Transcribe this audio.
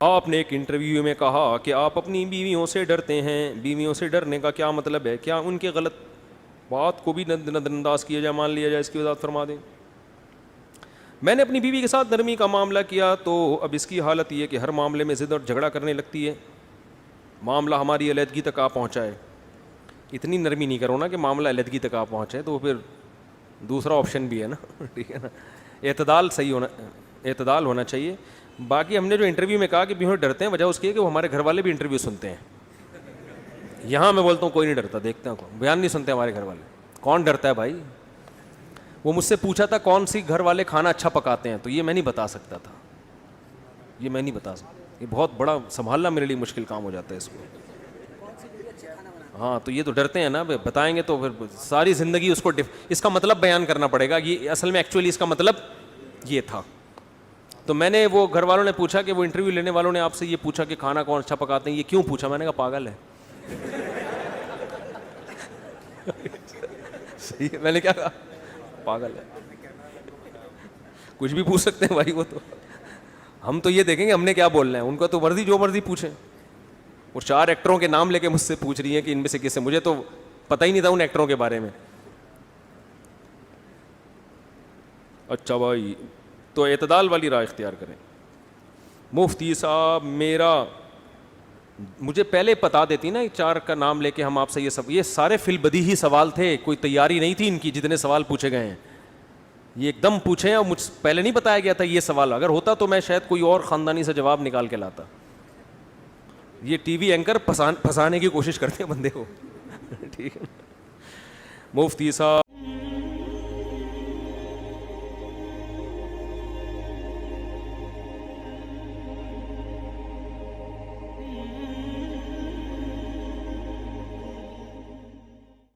आपने एक इंटरव्यू में कहा कि आप अपनी बीवियों से डरते हैं। बीवियों से डरने का क्या मतलब है? क्या उनके गलत बात को भी नज़रअंदाज किया जाए, मान लिया जाए? इसकी वजाहत फरमा दें। मैंने अपनी बीवी के साथ नरमी का मामला किया तो अब इसकी हालत ये कि हर मामले में ज़िद और झगड़ा करने लगती है। मामला हमारी अलहदगी तक आ पहुँचा है। इतनी नरमी नहीं करो ना कि मामला अलहदगी तक आ पहुँचे, तो फिर दूसरा ऑप्शन भी है ना। ठीक है ना, एतदाल सही होना, एतदाल होना चाहिए। बाकी हमने जो इंटरव्यू में कहा कि बीवी डरते हैं, वजह उसकी है कि वो हमारे घर वाले भी इंटरव्यू सुनते हैं। यहाँ मैं बोलता हूँ कोई नहीं डरता, देखते हैं कौन बयान नहीं सुनते हमारे घर वाले। कौन डरता है भाई? वो मुझसे पूछा था कौन सी घर वाले खाना अच्छा पकाते हैं, तो ये मैं नहीं बता सकता था, ये मैं नहीं बता सकता। ये बहुत बड़ा संभालना मेरे लिए मुश्किल काम हो जाता है इसको। हाँ, तो ये तो डरते हैं ना, बताएंगे तो फिर सारी ज़िंदगी उसको इसका मतलब बयान करना पड़ेगा। ये असल में एक्चुअली इसका मतलब ये था। तो मैंने, वो घर वालों ने पूछा कि वो इंटरव्यू लेने वालों ने आपसे ये पूछा कि खाना कौन अच्छा पकाते हैं, ये क्यों पूछा? मैंने कहा पागल है। सही है, मैंने क्या कहा? पागल है। कुछ भी पूछ सकते हैं भाई, वो तो हम तो ये देखेंगे हमने क्या बोलना है। उनको तो मर्जी जो मर्जी पूछें। वो 4 एक्टरों के नाम लेके मुझसे पूछ रही हैं कि इनमें से किससे, मुझे तो पता ही नहीं था उन एक्टरों के बारे में। अच्छा भाई, तो एतदाल वाली राह इख्तियार करें। मुफ्ती साहब, मुझे पहले बता देती ना 4 का नाम लेके हम आपसे ये सारे फिलबदी ही सवाल थे, कोई तैयारी नहीं थी इनकी। जितने सवाल पूछे गए हैं ये एकदम पूछे हैं, और मुझ पहले नहीं बताया गया था ये सवाल। अगर होता तो मैं शायद कोई और ख़ानदानी से जवाब निकाल के लाता। ये टीवी एंकर फंसाने की कोशिश करते हैं बंदे को। ठीक है। मुफ्ती साहब